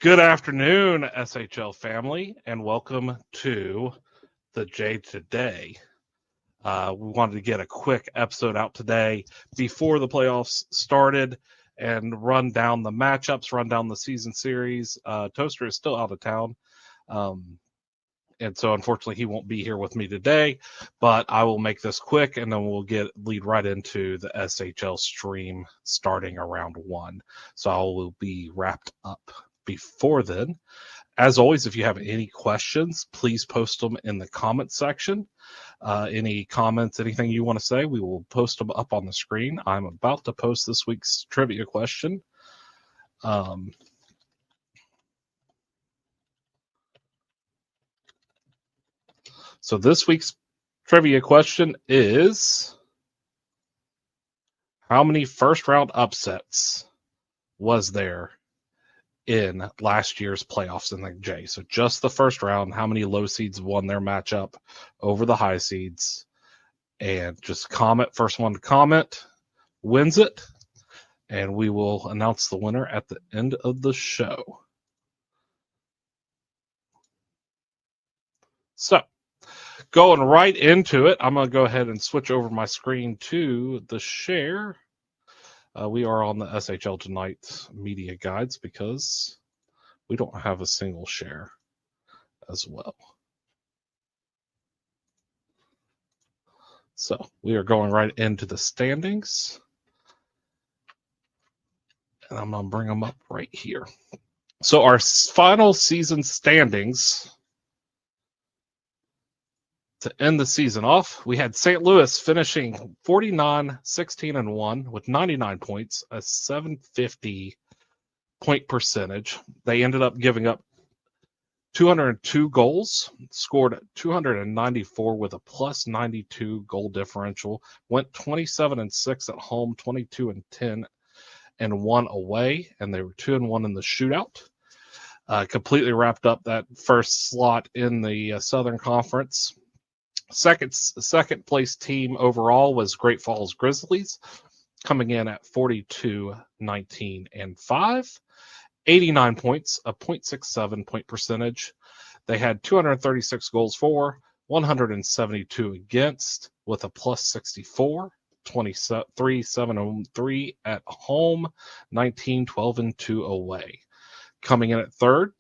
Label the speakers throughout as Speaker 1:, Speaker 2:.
Speaker 1: Good afternoon, SHL family, and welcome to the J Today. We wanted to get a quick episode out today before the playoffs started and run down the matchups, run down the season series. Toaster is still out of town, and so unfortunately he won't be here with me today, but I will make this quick and then we'll lead right into the SHL stream starting around 1. So I will be wrapped up before then. As always, if you have any questions, please post them in the comment section. Any comments, anything you want to say, we will post them up on the screen. I'm about to post this week's trivia question. So this week's trivia question is, how many first round upsets was there in last year's playoffs in the J? So just the first round, how many low seeds won their matchup over the high seeds? And just comment, first one to comment wins it. And we will announce the winner at the end of the show. So going right into it, I'm going to go ahead and switch over my screen to the share. We are on the SHL Tonight media guides because we don't have a single share as well. So we are going right into the standings. And I'm going to bring them up right here. So our final season standings to end the season off, we had St. Louis finishing 49-16-1 with 99 points, a 750 point percentage. They ended up giving up 202 goals, scored 294 with a plus 92 goal differential, went 27-6 at home, 22-10 and 1 away, and they were 2-1 in the shootout. Completely wrapped up that first slot in the Southern Conference. Second place team overall was Great Falls Grizzlies, coming in at 42-19-5, 89 points, a .67 point percentage. They had 236 goals for, 172 against, with a plus 64, 23-7-3 at home, 19-12-2 away. Coming in at third,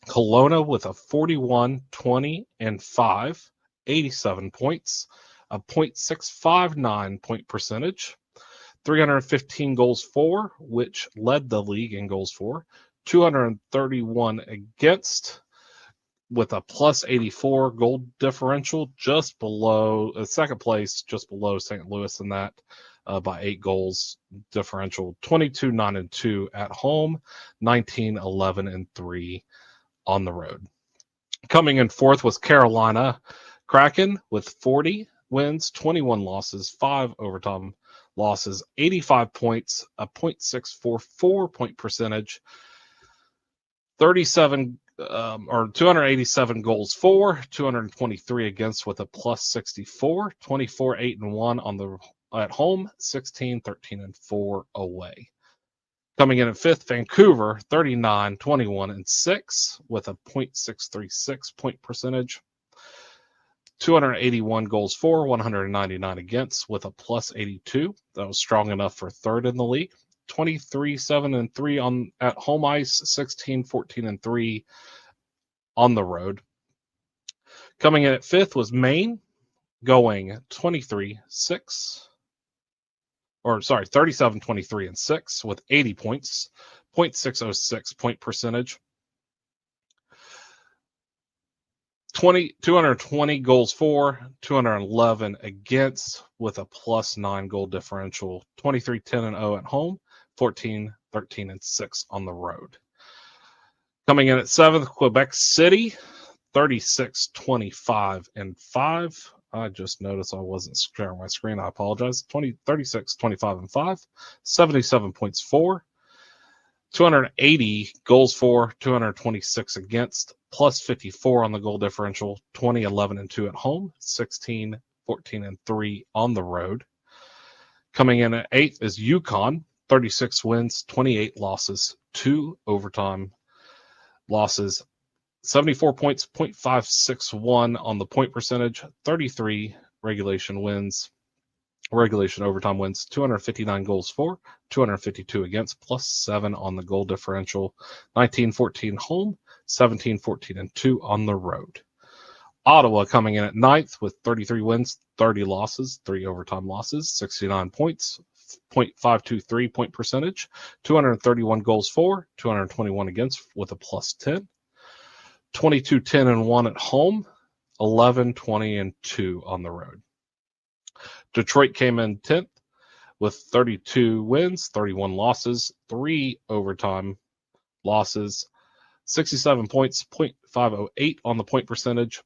Speaker 1: Kelowna with a 41-20-5. 87 points, a .659 point percentage, 315 goals for, which led the league in goals for, 231 against, with a plus 84 goal differential, just below second place, just below St. Louis in that by 8 goals differential, 22-9-2 at home, 19-11-3 on the road. Coming in fourth was Carolina Kraken with 40 wins, 21 losses, 5 overtime losses, 85 points, a .644 point percentage, 287 goals for, 223 against with a plus 64, 24-8-1 at home, 16-13-4 away. Coming in at fifth, Vancouver, 39-21-6 with a .636 point percentage. 281 goals for, 199 against, with a plus 82. That was strong enough for third in the league. 23-7-3 at home ice, 16-14-3 on the road. Coming in at fifth was Maine, going 37-23-6 with 80 points, .606 point percentage. 220 goals for, 211 against, with a plus 9 goal differential, 23-10-0 at home, 14-13-6 on the road. Coming in at seventh, Quebec City, 36-25-5. I just noticed I wasn't sharing my screen. I apologize. 36-25-5, 77 points for, 280 goals for, 226 against, plus 54 on the goal differential, 20-11-2 at home, 16-14-3 on the road. Coming in at eighth is Yukon, 36 wins, 28 losses, 2 overtime losses, 74 points, 0.561 on the point percentage, 33 regulation overtime wins, 259 goals for, 252 against, +7 on the goal differential, 19-14 home, 17-14-2 on the road. Ottawa coming in at 9th with 33 wins, 30 losses, 3 overtime losses, 69 points, 0.523 point percentage, 231 goals for, 221 against with a +10, 22-10-1 at home, 11-20-2 on the road. Detroit came in 10th with 32 wins, 31 losses, 3 overtime losses, 67 points, 0.508 on the point percentage,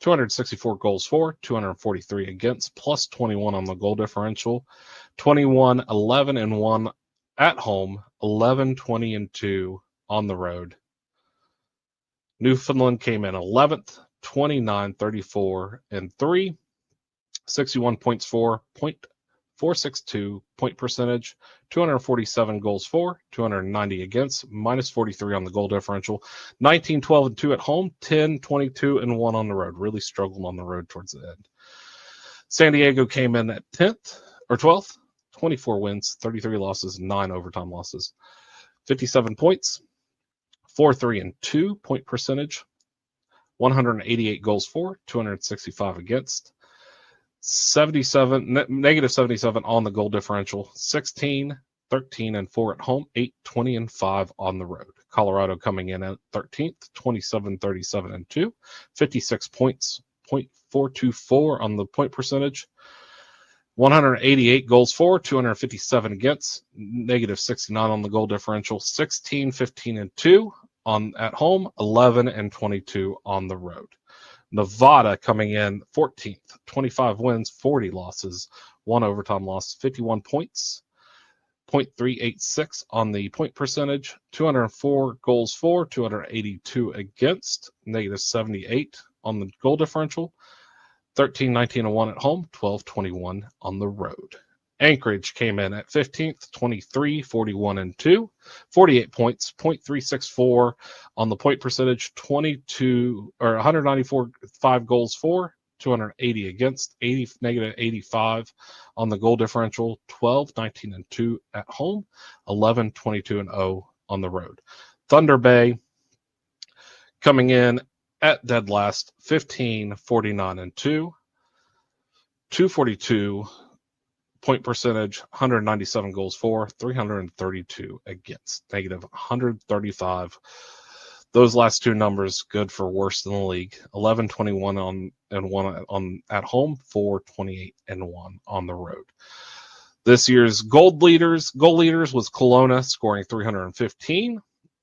Speaker 1: 264 goals for, 243 against, +21 on the goal differential, 21-11-1 at home, 11-20-2 on the road. Newfoundland came in 11th, 29-34-3, 61 points for, 0.462 point percentage, 247 goals for, 290 against, -43 on the goal differential, 19-12-2 at home, 10-22-1 on the road. Really struggled on the road towards the end. San Diego came in at 10th or 12th, 24 wins, 33 losses, 9 overtime losses, 57 points, 4-3-2 point percentage, 188 goals for, 265 against, negative 77 on the goal differential, 16-13-4 at home, 8-20-5 on the road. Colorado coming in at 13th, 27-37-2, 56 points, 0.424 on the point percentage, 188 goals for, 257 against, negative 69 on the goal differential, 16-15-2 at home, 11-22 on the road. Nevada coming in 14th, 25 wins, 40 losses, 1 overtime loss, 51 points, 0.386 on the point percentage, 204 goals for, 282 against, negative 78 on the goal differential, 13-19-1 at home, 12-21 on the road. Anchorage came in at 15th, 23-41-2, 48 points, 0.364 on the point percentage, 194 5 goals for, 280 against, negative 85 on the goal differential, 12-19-2 at home, 11-22-0 on the road. Thunder Bay coming in at dead last, 15-49-2, 242 point percentage, 197 goals for, 332 against, negative 135. Those last two numbers good for worst in the league. 11-21 on at home, 4-28-1 on the road. This year's goal leaders was Kelowna, scoring 315.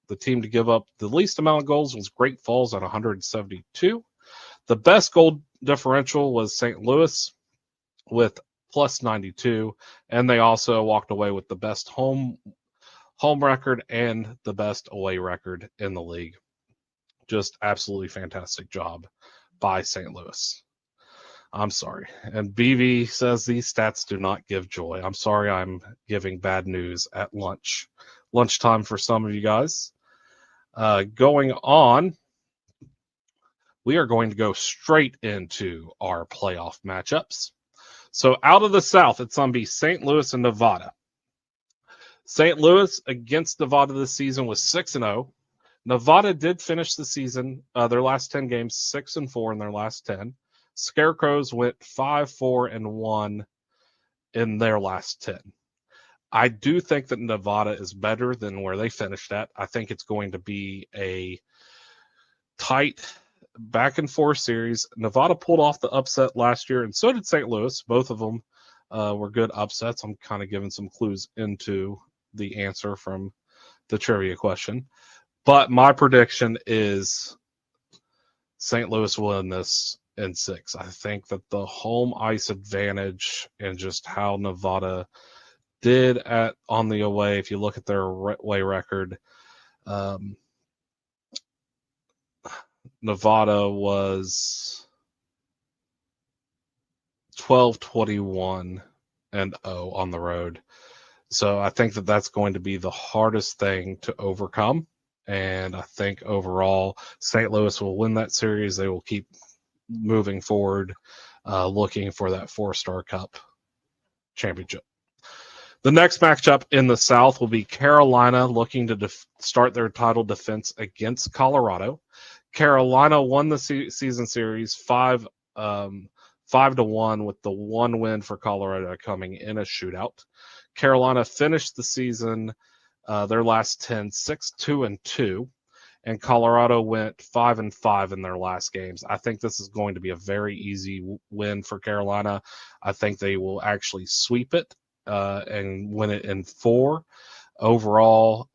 Speaker 1: The team to give up the least amount of goals was Great Falls at 172. The best goal differential was St. Louis with +92, and they also walked away with the best home record and the best away record in the league. Just absolutely fantastic job by St. Louis. I'm sorry. And BV says these stats do not give joy. I'm sorry I'm giving bad news at lunchtime for some of you guys. Going on, we are going to go straight into our playoff matchups. So out of the South, it's going to be St. Louis and Nevada. St. Louis against Nevada this season was 6-0. Nevada did finish the season, their last 10 games, 6-4 in their last 10. Scarecrows went 5-4-1 in their last 10. I do think that Nevada is better than where they finished at. I think it's going to be a tight back and forth series. Nevada pulled off the upset last year, and so did St. Louis. Both of them were good upsets. I'm kind of giving some clues into the answer from the trivia question. But my prediction is St. Louis will win this in 6. I think that the home ice advantage and just how Nevada did on the away, if you look at their away record, Nevada was 12-21-0 on the road. So I think that that's going to be the hardest thing to overcome And I think overall, St. Louis will win that series. They will keep moving forward, looking for that 4-Star Cup championship. The next matchup in the South will be Carolina looking to start their title defense against Colorado. Carolina won the season series 5-1, with the one win for Colorado coming in a shootout. Carolina finished the season, their last 10, 6-2-2, and Colorado went 5-5 in their last games. I think this is going to be a very easy win for Carolina. I think they will actually sweep it and win it in 4. Overall,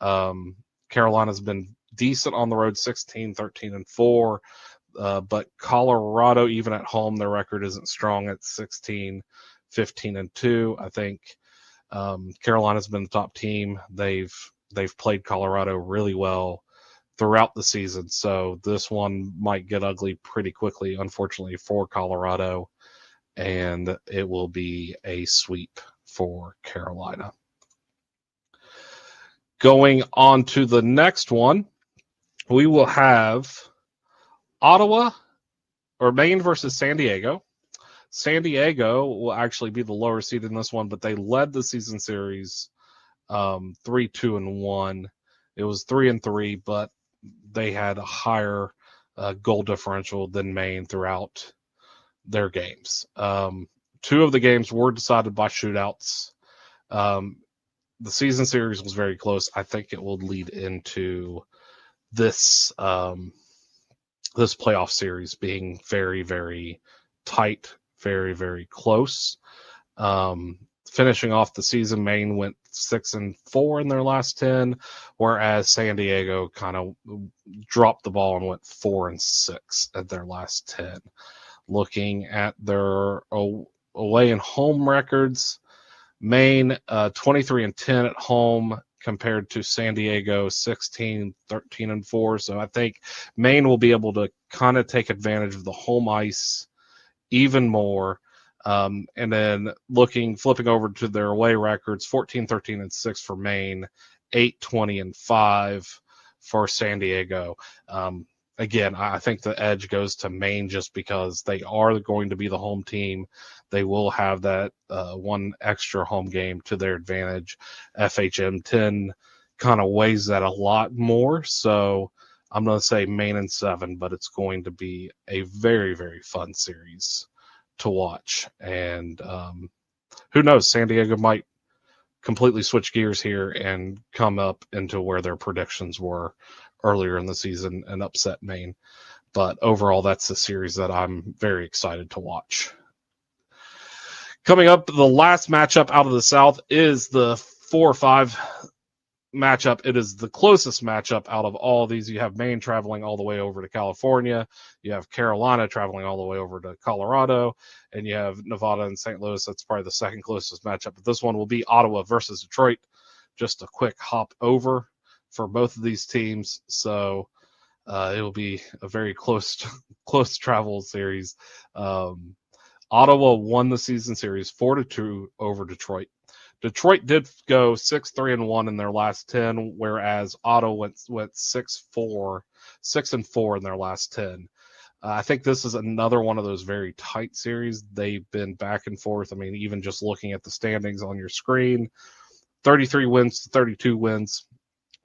Speaker 1: Carolina's been decent on the road, 16-13-4. But Colorado, even at home, their record isn't strong at 16-15-2. I think Carolina's been the top team. They've played Colorado really well throughout the season, so this one might get ugly pretty quickly, unfortunately, for Colorado, and it will be a sweep for Carolina. Going on to the next one, we will have Ottawa or Maine versus San Diego. San Diego will actually be the lower seed in this one, but they led the season series 3-2-1. It was 3-3, but they had a higher goal differential than Maine throughout their games. 2 of the games were decided by shootouts. The season series was very close. I think it will lead into this this playoff series being very, very tight, very, very close. Finishing off the season, Maine went 6-4 in their last 10, whereas San Diego kind of dropped the ball and went 4-6 at their last 10. Looking at their away and home records, Maine 23-10 at home compared to San Diego 16-13-4. So I think Maine will be able to kind of take advantage of the home ice even more. And then flipping over to their away records, 14-13-6 for Maine, 8-20-5 for San Diego. Again, I think the edge goes to Maine just because they are going to be the home team. They will have that one extra home game to their advantage. FHM 10 kind of weighs that a lot more. So I'm going to say Maine in 7, but it's going to be a very, very fun series to watch. And who knows, San Diego might completely switch gears here and come up into where their predictions were earlier in the season and upset Maine. But overall, that's a series that I'm very excited to watch. Coming up, the last matchup out of the South is the 4-5 matchup. It is the closest matchup out of all of these. You have Maine traveling all the way over to California. You have Carolina traveling all the way over to Colorado. And you have Nevada and St. Louis. That's probably the second closest matchup. But this one will be Ottawa versus Detroit. Just a quick hop over for both of these teams. So it will be a very close travel series. Ottawa won the season series 4-2 over Detroit. Detroit did go 6-3-1 in their last 10, whereas Ottawa went 6-4 in their last 10. I think this is another one of those very tight series. They've been back and forth. I mean, even just looking at the standings on your screen, 33 wins to 32 wins,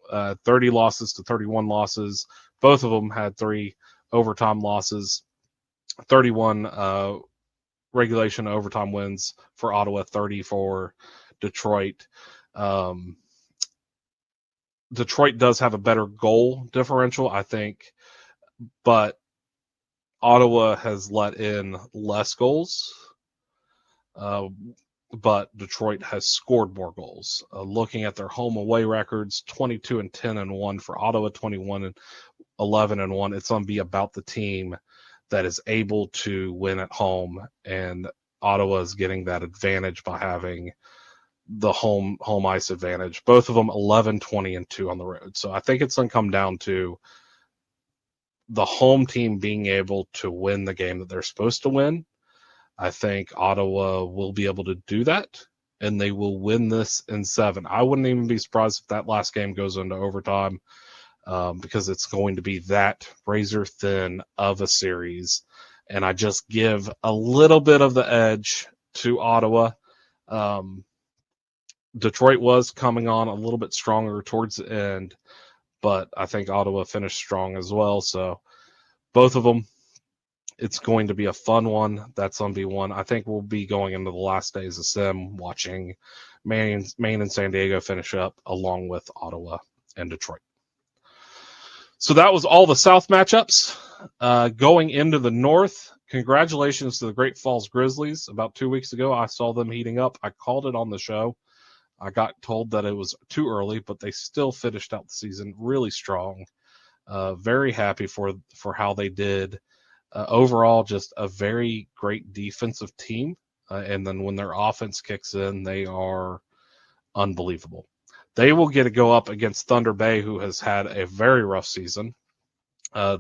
Speaker 1: 30 losses to 31 losses. Both of them had 3 overtime losses, 31 regulation overtime wins for Ottawa, 30 for Detroit. Detroit does have a better goal differential, I think, but Ottawa has let in less goals, but Detroit has scored more goals. Looking at their home away records, 22-10-1 for Ottawa, 21-11-1. It's going to be about the team that is able to win at home, and Ottawa is getting that advantage by having the home ice advantage. Both of them 11-20-2 on the road. So I think it's going to come down to the home team being able to win the game that they're supposed to win. I think Ottawa will be able to do that, and they will win this in 7. I wouldn't even be surprised if that last game goes into overtime. because it's going to be that razor thin of a series. And I just give a little bit of the edge to Ottawa. Detroit was coming on a little bit stronger towards the end, but I think Ottawa finished strong as well. So both of them, it's going to be a fun one. That's going to be one. I think we'll be going into the last days of Sim, watching Maine and San Diego finish up along with Ottawa and Detroit. So that was all the South matchups. Going into the North, congratulations to the Great Falls Grizzlies. About 2 weeks ago, I saw them heating up. I called it on the show. I got told that it was too early, but they still finished out the season really strong. Very happy for how they did. Overall, just a very great defensive team. And then when their offense kicks in, they are unbelievable. They will get to go up against Thunder Bay, who has had a very rough season.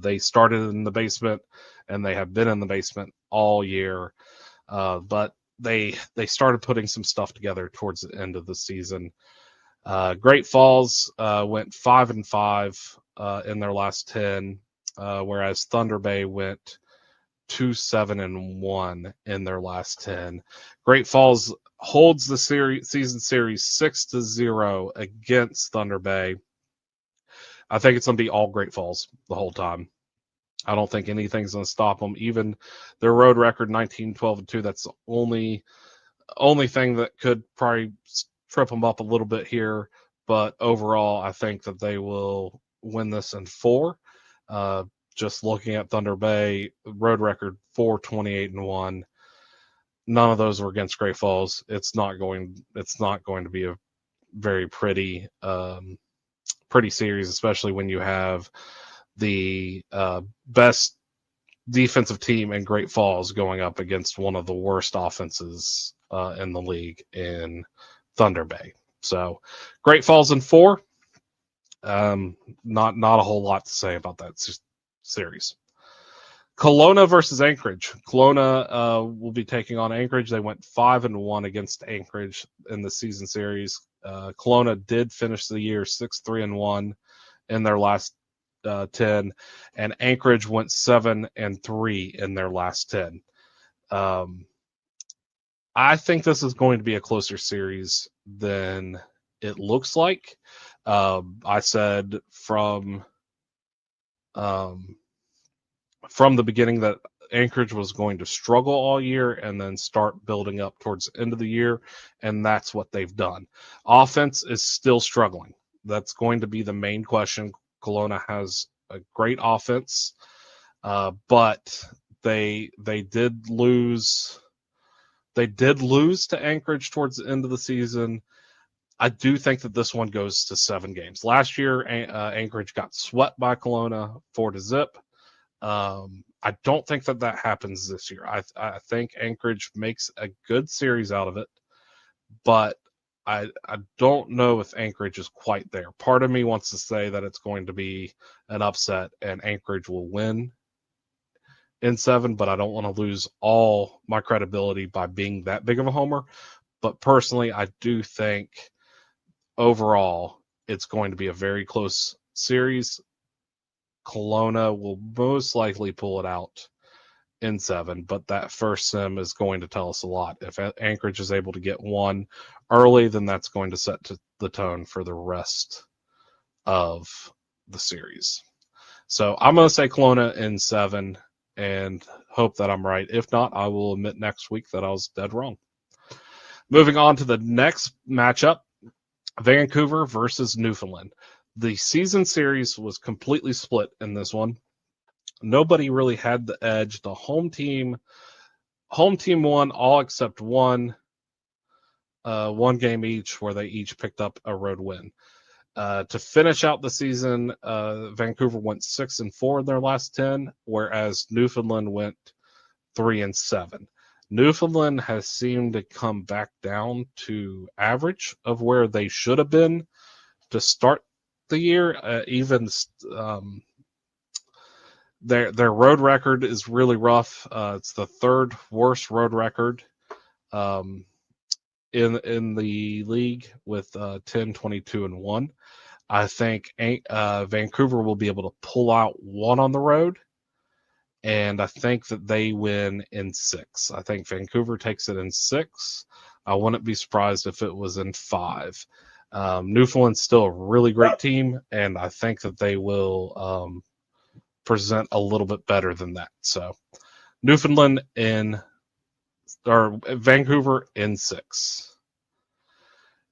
Speaker 1: They started in the basement, and they have been in the basement all year. But they started putting some stuff together towards the end of the season. Great Falls went 5-5 in their last 10, whereas Thunder Bay went 2-7-1 in their last 10. Great Falls holds the season series 6-0 against Thunder Bay. I think it's going to be all Great Falls the whole time. I don't think anything's going to stop them. Even their road record 19-12-2. That's the only thing that could probably trip them up a little bit here. But overall, I think that they will win this in 4. Just looking at Thunder Bay, road record 4-28-1. None of those were against Great Falls. It's not going to be a very pretty series, especially when you have the best defensive team in Great Falls going up against one of the worst offenses in the league in Thunder Bay. So Great Falls in 4. Not a whole lot to say about that series. Kelowna versus Anchorage. Kelowna will be taking on Anchorage. They went 5-1 against Anchorage in the season series. Kelowna did finish the year 6-3-1 in their last 10, and Anchorage went 7-3 in their last 10. I think this is going to be a closer series than it looks like. I said from the beginning that Anchorage was going to struggle all year and then start building up towards the end of the year, and that's what they've done. Offense is still struggling. That's going to be the main question. Kelowna has a great offense, but they did lose. They did lose to Anchorage towards the end of the season. I do think that this one goes to 7 games. Last year, Anchorage got swept by Kelowna 4-0. I don't think that happens this year. I think Anchorage makes a good series out of it, but I don't know if Anchorage is quite there. Part of me wants to say that it's going to be an upset and Anchorage will win in 7, but I don't want to lose all my credibility by being that big of a homer. But personally, I do think overall it's going to be a very close series. Kelowna will most likely pull it out in 7, but that first sim is going to tell us a lot. If Anchorage is able to get one early, then that's going to set the tone for the rest of the series. So I'm going to say Kelowna in 7 and hope that I'm right. If not, I will admit next week that I was dead wrong. Moving on to the next matchup, Vancouver versus Newfoundland. The season series was completely split in this one. Nobody really had the edge. The home team won all except one game each, where they each picked up a road win. To finish out the season, Vancouver went 6-4 in their last 10, whereas Newfoundland went 3-7. Newfoundland has seemed to come back down to average of where they should have been to start the year. Their road record is really rough. It's the 3rd worst road record in the league with 10-22-1. I think Vancouver will be able to pull out one on the road, and I think that they win in 6. I think Vancouver takes it in 6. I wouldn't be surprised if it was in 5. Newfoundland's still a really great team, and I think that they will present a little bit better than that. So Newfoundland or Vancouver in 6.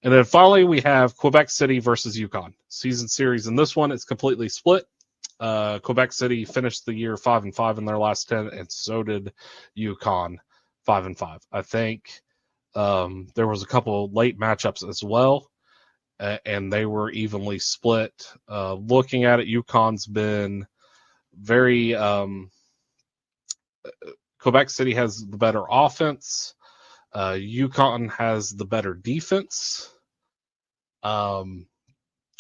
Speaker 1: And then finally, we have Quebec City versus Yukon season series. In this one, it's completely split. Quebec City finished the year 5-5 in their last 10, and so did Yukon 5-5. I think there was a couple of late matchups as well, and they were evenly split. Looking at it, Yukon's been very. Quebec City has the better offense. Yukon has the better defense.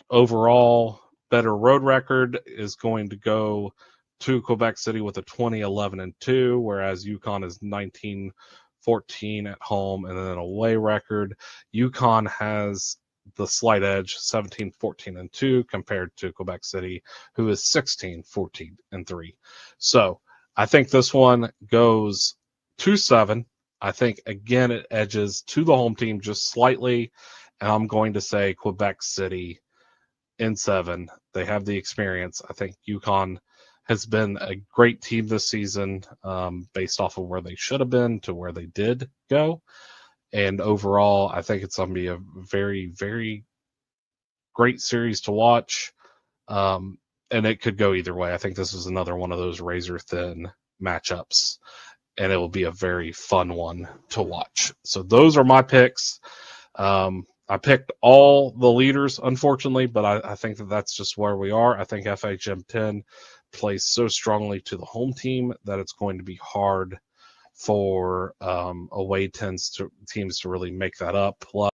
Speaker 1: Overall, better road record is going to go to Quebec City with a 20-11-2, whereas Yukon is 19-14 at home, and then an away record. Yukon has the slight edge, 17-14-2, compared to Quebec City, who is 16-14-3. So I think this one goes 2-7. I think, again, it edges to the home team just slightly, and I'm going to say Quebec City in 7. They have the experience. I think Yukon has been a great team this season, based off of where they should have been to where they did go. And overall, I think it's going to be a very, very great series to watch. And it could go either way. I think this is another one of those razor thin matchups, and it will be a very fun one to watch. So those are my picks. I picked all the leaders, unfortunately, but I think that that's just where we are. I think FHM 10 plays so strongly to the home team that it's going to be hard for away teams to really make that up. Plus,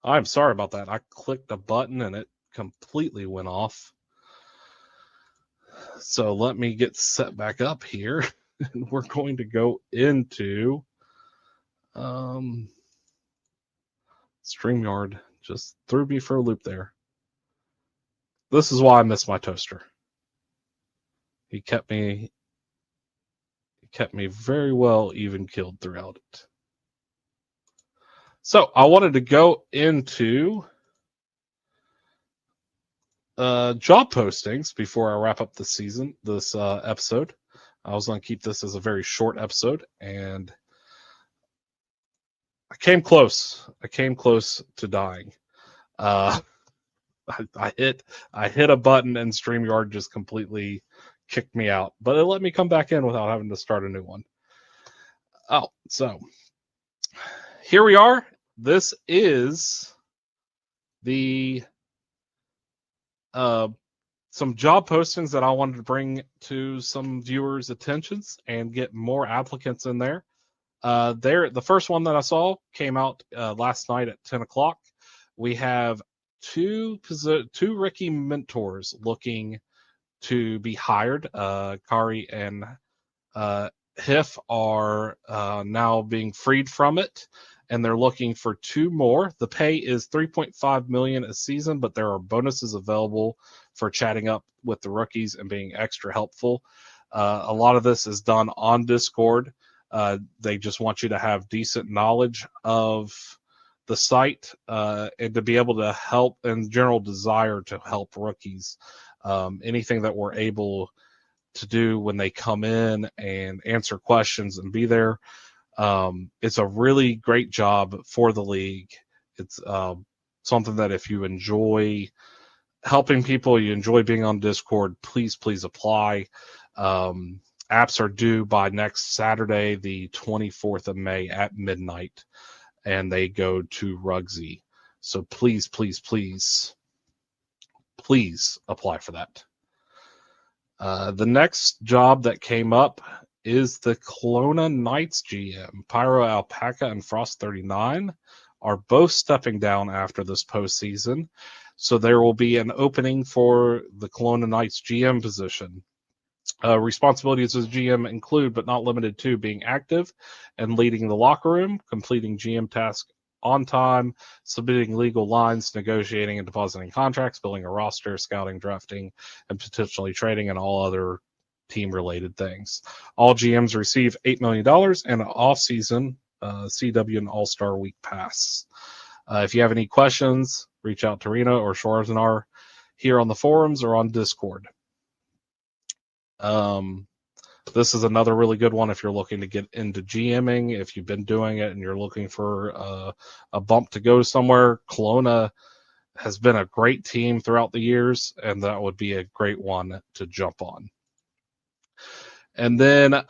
Speaker 1: I'm sorry about that. I clicked a button and it completely went off. So let me get set back up here, and we're going to go into StreamYard. Just threw me for a loop there. This is why I miss my toaster. He kept me very well even keeled throughout it. So I wanted to go into job postings before I wrap up this episode. I was going to keep this as a very short episode, and I came close. I came close to dying. I hit a button, and StreamYard just completely kicked me out, but it let me come back in without having to start a new one. Oh, so here we are. This is the some job postings that I wanted to bring to some viewers' attentions and get more applicants in there. The first one that I saw came out last night at 10 o'clock. We have two Ricky mentors looking to be hired. Kari and Hiff are now being freed from it, and they're looking for 2 more. The pay is $3.5 million a season, but there are bonuses available for chatting up with the rookies and being extra helpful. A lot of this is done on Discord. They just want you to have decent knowledge of the site and to be able to help, and general desire to help rookies. Anything that we're able to do when they come in and answer questions and be there. It's a really great job for the league. It's something that if you enjoy helping people, you enjoy being on Discord, please apply. Apps are due by next Saturday, the 24th of May at midnight, and they go to Rugsy. So please apply for that. The next job that came up is the Kelowna Knights GM. Pyro Alpaca and Frost 39 are both stepping down after this postseason. So there will be an opening for the Kelowna Knights GM position. Responsibilities as GM include, but not limited to, being active and leading the locker room, completing GM tasks on time, submitting legal lines, negotiating and depositing contracts, building a roster, scouting, drafting, and potentially trading, and all other team-related things. All GMs receive $8 million and an off-season CW and All-Star Week pass. If you have any questions, reach out to Rena or Schwarzenar here on the forums or on Discord. This is another really good one if you're looking to get into GMing. If you've been doing it and you're looking for a bump to go somewhere, Kelowna has been a great team throughout the years, and that would be a great one to jump on. And then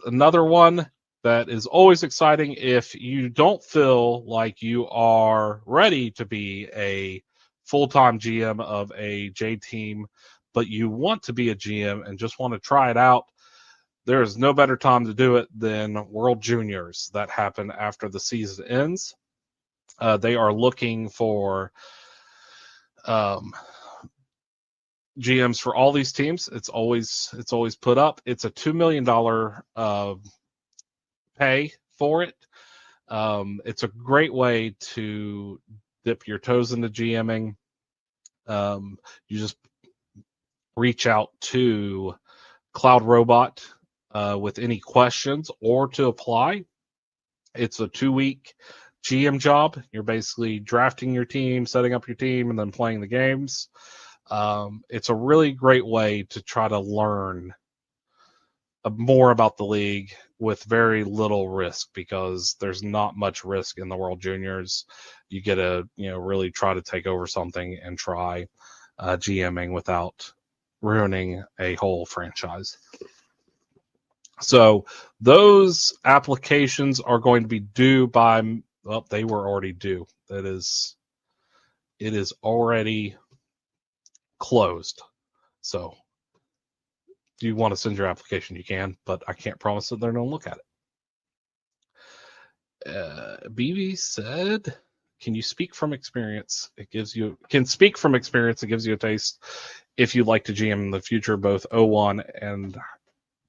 Speaker 1: another one that is always exciting if you don't feel like you are ready to be a full-time GM of a J team, but you want to be a GM and just want to try it out. There is no better time to do it than World Juniors that happen after the season ends. They are looking for GMs for all these teams. It's always put up. It's a $2 million pay for it. It's a great way to dip your toes into GMing. You just reach out to Cloud Robot with any questions or to apply. It's a 2-week GM job. You're basically drafting your team, setting up your team, and then playing the games. It's a really great way to try to learn more about the league with very little risk, because there's not much risk in the World Juniors. You get to really try to take over something and try GMing without ruining a whole franchise. So those applications are going to be due by, well, they were already due. It is already closed. So if you want to send your application, you can, but I can't promise that they're going to look at it. BB said, can you speak from experience? It gives you a taste if you'd like to GM in the future, both 01 and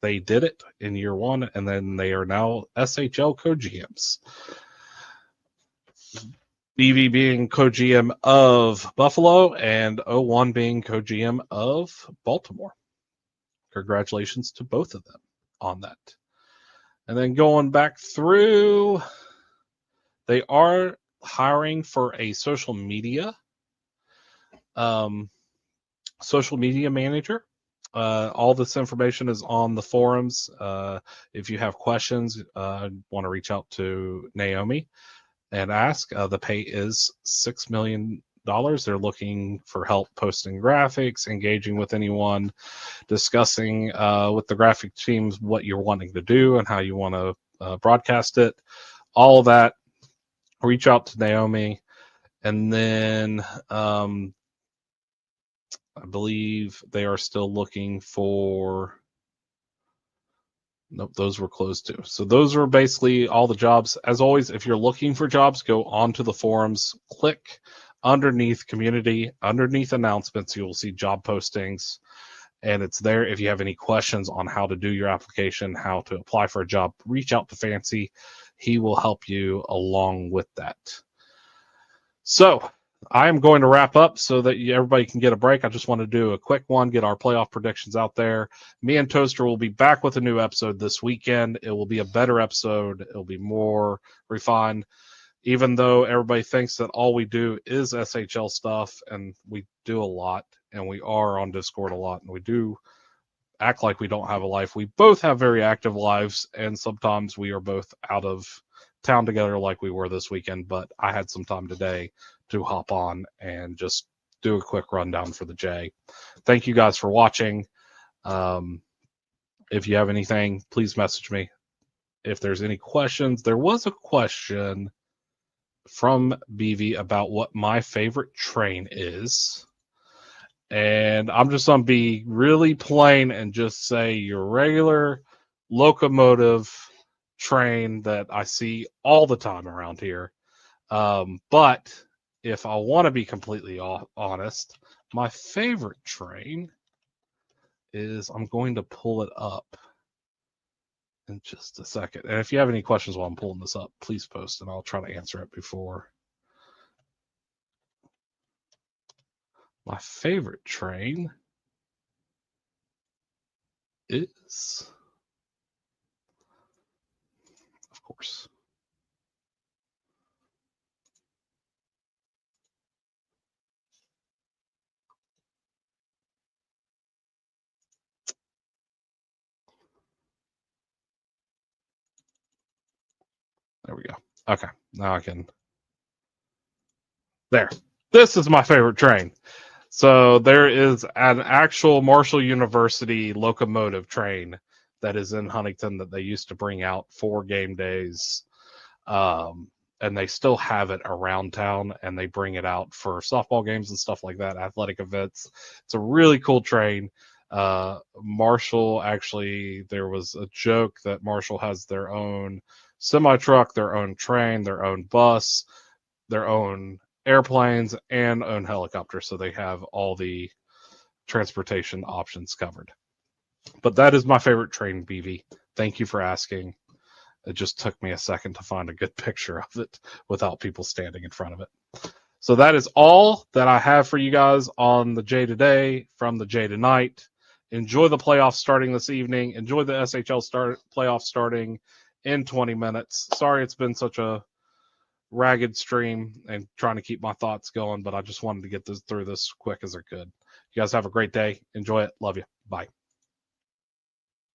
Speaker 1: they did it in year 1, and then they are now SHL co-GMs. BV being co-GM of Buffalo and 01 being co-GM of Baltimore. Congratulations to both of them on that. And then going back through, they are hiring for a social media manager. All this information is on the forums. If you have questions, want to reach out to Naomi and ask. The pay is $6 million. They're looking for help posting graphics, engaging with anyone, discussing with the graphic teams what you're wanting to do and how you want to broadcast it. All of that. Reach out to Naomi. And then I believe they are still looking for... Nope, those were closed too. So those are basically all the jobs. As always, if you're looking for jobs, go onto the forums, click underneath community, underneath announcements, you will see job postings, and it's there. If you have any questions on how to do your application, how to apply for a job, reach out to Fancy. He will help you along with that. So I am going to wrap up so that everybody can get a break. I just want to do a quick one, get our playoff predictions out there. Me and Toaster will be back with a new episode this weekend. It will be a better episode. It will be more refined, even though everybody thinks that all we do is SHL stuff, and we do a lot, and we are on Discord a lot, and we do act like we don't have a life. We both have very active lives, and sometimes we are both out of town together like we were this weekend, but I had some time today to hop on and just do a quick rundown for the J. Thank you guys for watching. If you have anything, please message me. If there's any questions, there was a question from BV about what my favorite train is. And I'm just going to be really plain and just say your regular locomotive train that I see all the time around here. But if I want to be completely honest, my favorite train is, I'm going to pull it up in just a second. And if you have any questions while I'm pulling this up, please post and I'll try to answer it before. My favorite train is, of course, there we go. Okay, now I can. There. This is my favorite train. So there is an actual Marshall University locomotive train that is in Huntington that they used to bring out for game days. And they still have it around town, and they bring it out for softball games and stuff like that, athletic events. It's a really cool train. Marshall, actually, there was a joke that Marshall has their own semi truck, their own train, their own bus, their own airplanes, and own helicopters. So they have all the transportation options covered. But that is my favorite train, BV. Thank you for asking. It just took me a second to find a good picture of it without people standing in front of it. So that is all that I have for you guys on the J Today from the J Tonight. Enjoy the playoffs starting this evening. Enjoy the SHL playoffs starting in 20 minutes. Sorry it's been such a ragged stream and trying to keep my thoughts going, but I just wanted to get through this quick as I could. You guys have a great day. Enjoy it. Love you. Bye.